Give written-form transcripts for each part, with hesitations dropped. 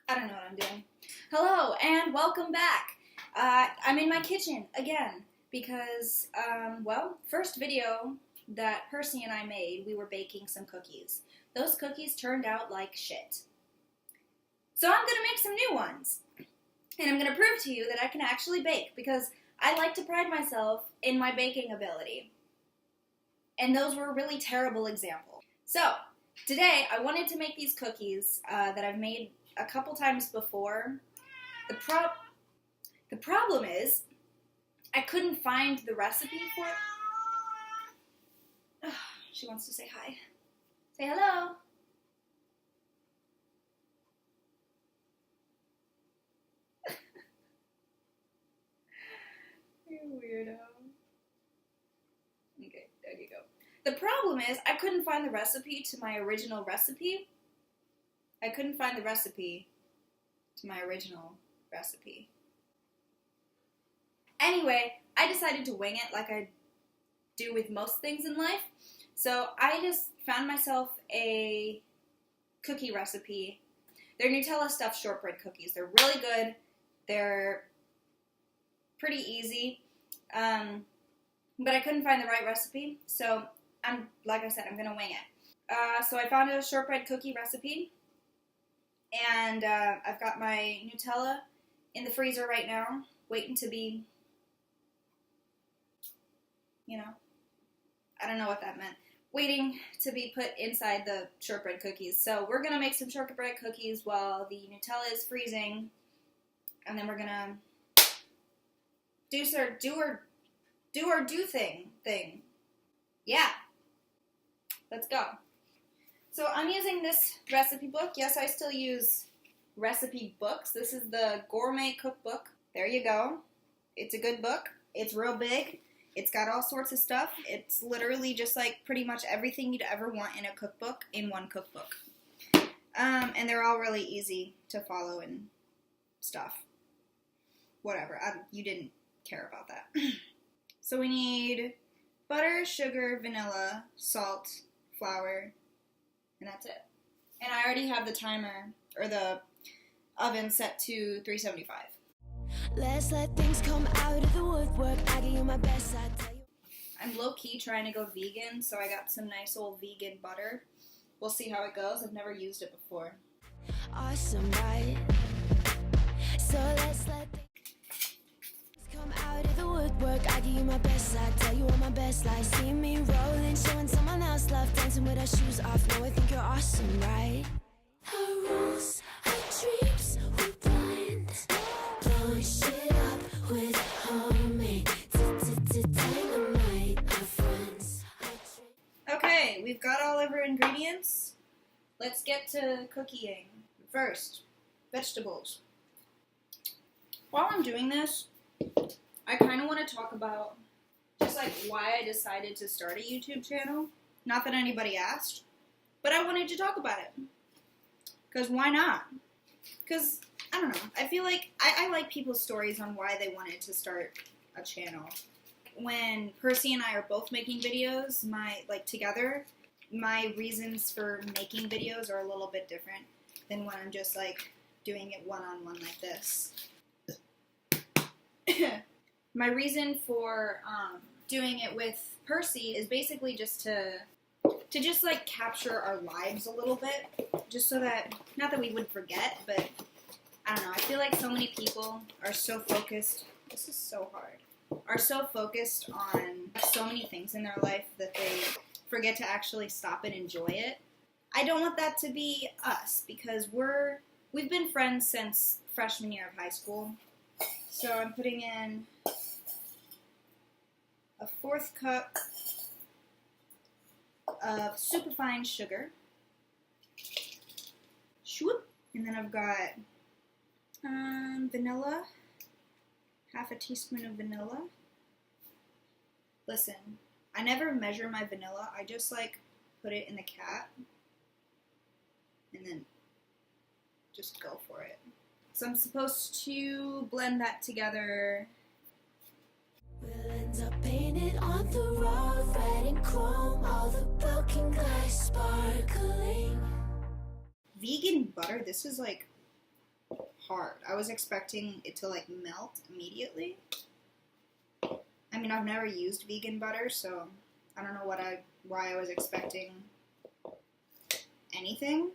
I don't know what I'm doing. Hello and welcome back. I'm in my kitchen again because, first video that Percy and I made, we were baking some cookies. Those cookies turned out like shit. So I'm going to make some new ones. And I'm going to prove to you that I can actually bake because I like to pride myself in my baking ability. And those were a really terrible example. So, today I wanted to make these cookies that I've made a couple times before. The problem is, I couldn't find the recipe for it. Oh, she wants to say hi. Say hello. You weirdo. Okay, there you go. The problem is, I couldn't find the recipe to my original recipe. Anyway, I decided to wing it like I do with most things in life. So I just found myself a cookie recipe. They're Nutella stuffed shortbread cookies. They're really good. They're pretty easy. But I couldn't find the right recipe. So like I said, I'm going to wing it. So I found a shortbread cookie recipe. And I've got my Nutella in the freezer right now, waiting to be, I don't know what that meant. Waiting to be put inside the shortbread cookies. So we're going to make some shortbread cookies while the Nutella is freezing. And then we're going to do thing. Yeah. Let's go. So I'm using this recipe book. Yes, I still use recipe books. This is the Gourmet Cookbook. There you go. It's a good book. It's real big. It's got all sorts of stuff. It's literally just like pretty much everything you'd ever want in a cookbook in one cookbook. And they're all really easy to follow and stuff. Whatever. You didn't care about that. So we need butter, sugar, vanilla, salt, flour, and that's it. And I already have the timer, or the oven set to 375. Let's let things come out of the woodwork. I give you my best, I tell you. I'm low-key trying to go vegan, so I got some nice old vegan butter. We'll see how it goes. I've never used it before. Awesome, right? So let's let things come out of the woodwork. I give you my best, I tell you all my best lies. See me rolling, showing someone else love, dancing with our shoes off. No, I think you're awesome, right? Our rules, our dreams, we're blind. Blowing shit up with homemade dynamite. Our friends, Okay, we've got all of our ingredients. Let's get to cooking. First, vegetables. While I'm doing this, I kind of want to talk about just like why I decided to start a YouTube channel. Not that anybody asked, but I wanted to talk about it. Because why not? Because, I don't know, I feel like I like people's stories on why they wanted to start a channel. When Percy and I are both making videos, together, my reasons for making videos are a little bit different than when I'm just like doing it one-on-one like this. My reason for doing it with Percy is basically just to just like capture our lives a little bit, just so that, not that we would forget, but I don't know, I feel like so many people are so focused, this is so hard, are so focused on so many things in their life that they forget to actually stop and enjoy it. I don't want that to be us, because we've been friends since freshman year of high school. So I'm putting in a 1/4 cup of superfine sugar. Shoop. And then I've got vanilla, 1/2 teaspoon of vanilla. Listen, I never measure my vanilla. I just like put it in the cap and then just go for it. So I'm supposed to blend that together. we'll end up painted on the road, red and chrome, all the broken glass sparkling. Vegan butter, this is like hard. I was expecting it to like melt immediately. I mean, I've never used vegan butter, so I don't know why I was expecting anything,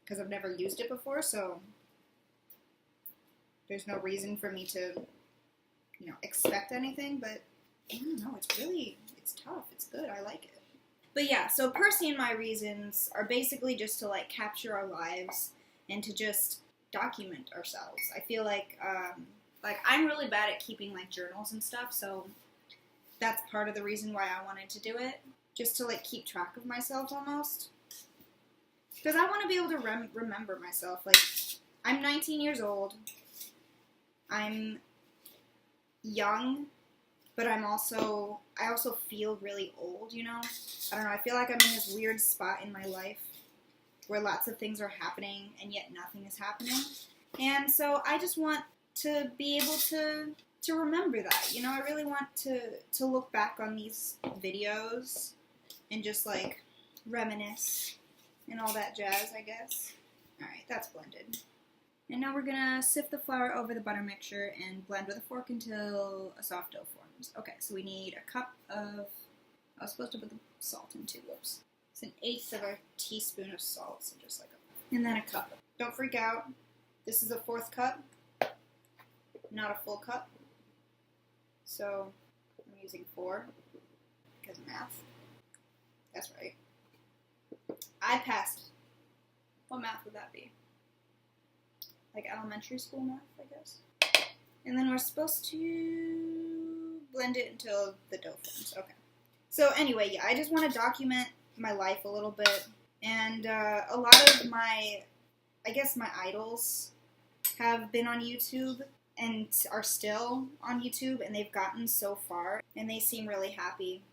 because I've never used it before, so there's no reason for me to, you know, expect anything, but I don't know, it's tough, it's good, I like it. But yeah, so Percy and my reasons are basically just to like capture our lives and to just document ourselves. I feel like I'm really bad at keeping like journals and stuff, so that's part of the reason why I wanted to do it, just to like keep track of myself almost. Because I want to be able to remember myself. Like, I'm 19 years old. I'm young, but I also feel really old, you know? I don't know, I feel like I'm in this weird spot in my life where lots of things are happening and yet nothing is happening. And so I just want to be able to remember that, you know? I really want to look back on these videos and just like reminisce and all that jazz, I guess. Alright, that's blended. And now we're gonna sift the flour over the butter mixture and blend with a fork until a soft dough forms. Okay, so we need a cup of, I was supposed to put the salt in too, whoops. It's 1/8 of a teaspoon of salt, so just like and then a cup. Don't freak out, this is a 1/4 cup, not a full cup. So, I'm using 4, because of math. That's right. I passed. What math would that be? Like elementary school math, I guess. And then we're supposed to blend it until the dough forms. Okay. So anyway, yeah, I just want to document my life a little bit. And a lot of my, I guess my idols have been on YouTube and are still on YouTube, and they've gotten so far, and they seem really happy.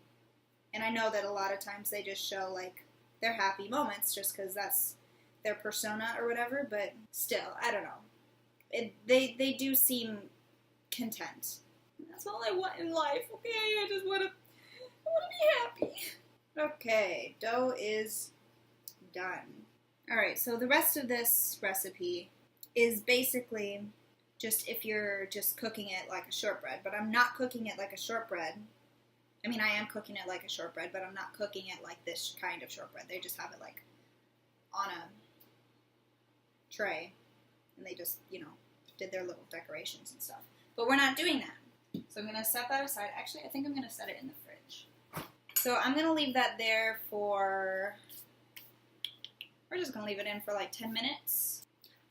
And I know that a lot of times they just show like their happy moments just because that's their persona or whatever, but still, I don't know. They do seem content. And that's all I want in life, okay? I want to be happy. Okay, dough is done. Alright, so the rest of this recipe is basically just if you're just cooking it like a shortbread, but I'm not cooking it like a shortbread. I mean, I am cooking it like a shortbread, but I'm not cooking it like this kind of shortbread. They just have it like on a tray, and they just, you know, did their little decorations and stuff. But we're not doing that. So I'm going to set that aside. Actually, I think I'm going to set it in the fridge. So I'm going to leave that there for, we're just going to leave it in for like 10 minutes.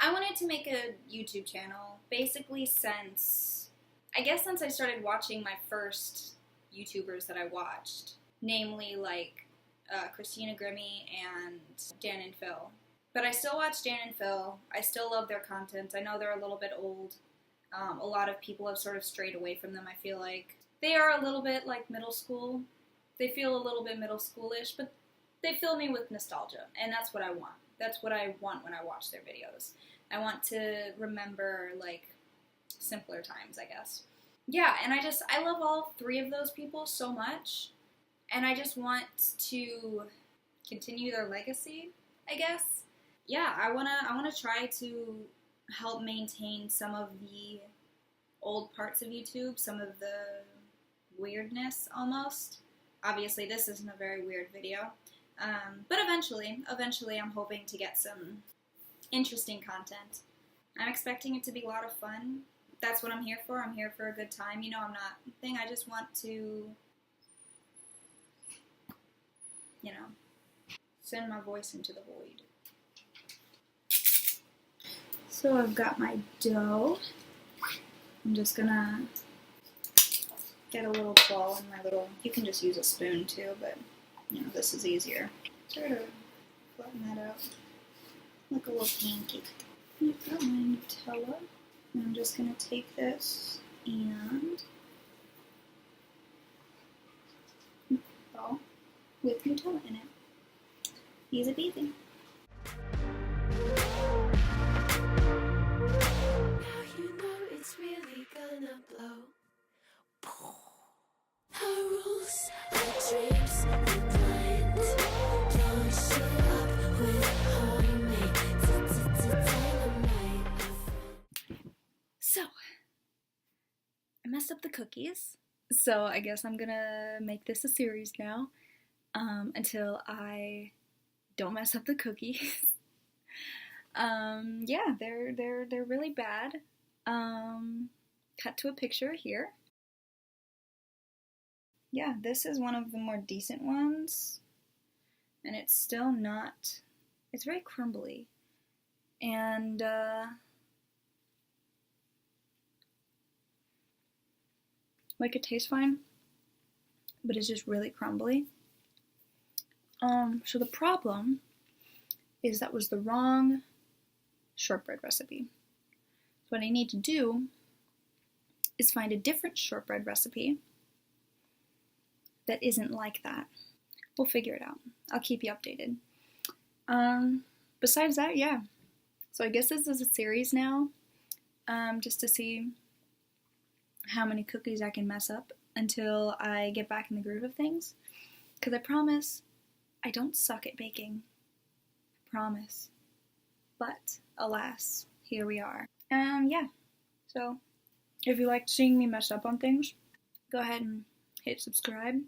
I wanted to make a YouTube channel basically since I started watching my first YouTubers that I watched, namely like Christina Grimmie and Dan and Phil. But I still watch Dan and Phil. I still love their content. I know they're a little bit old. A lot of people have sort of strayed away from them, I feel like. They are a little bit like middle school. They feel a little bit middle schoolish, but they fill me with nostalgia, and that's what I want. That's what I want when I watch their videos. I want to remember, like, simpler times, I guess. Yeah, and I love all 3 of those people so much, and I just want to continue their legacy, I guess. Yeah, I wanna try to help maintain some of the old parts of YouTube, some of the weirdness almost. Obviously, this isn't a very weird video, but eventually I'm hoping to get some interesting content. I'm expecting it to be a lot of fun. That's what I'm here for. I'm here for a good time. You know, I'm not thing. I just want to, you know, send my voice into the void. So I've got my dough. I'm just gonna get a little ball in my little, you can just use a spoon too, but, you know, this is easier. Sort of flatten that out. Like a little pancake. I've got my Nutella. And I'm just going to take this and ball with Nutella in it. Easy peasy. Now you know it's really gonna blow. Our rules, our dreams, we're blind. Blowing shit up with homemade dynamite. messed up the cookies, so I guess I'm gonna make this a series now, until I don't mess up the cookies. Yeah, they're really bad. Cut to a picture here. Yeah, this is one of the more decent ones, and it's still not, it's very crumbly, and like, it tastes fine, but it's just really crumbly. So the problem is that was the wrong shortbread recipe. So what I need to do is find a different shortbread recipe that isn't like that. We'll figure it out. I'll keep you updated. Besides that, yeah. So I guess this is a series now, just to see how many cookies I can mess up until I get back in the groove of things. Because I promise, I don't suck at baking. I promise. But, alas, here we are. Yeah. So, if you like seeing me mess up on things, go ahead and hit subscribe.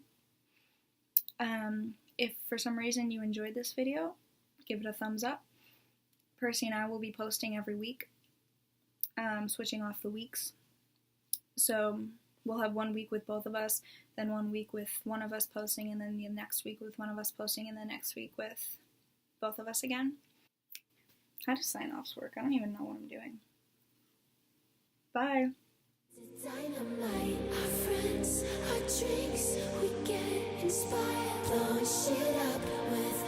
If for some reason you enjoyed this video, give it a thumbs up. Percy and I will be posting every week, switching off the weeks. So we'll have 1 week with both of us, then 1 week with one of us posting, and then the next week with one of us posting, and then next week with both of us again. How does sign-offs work? I don't even know what I'm doing. Bye. Dynamite, our friends, our drinks, we get inspired, blowing shit up with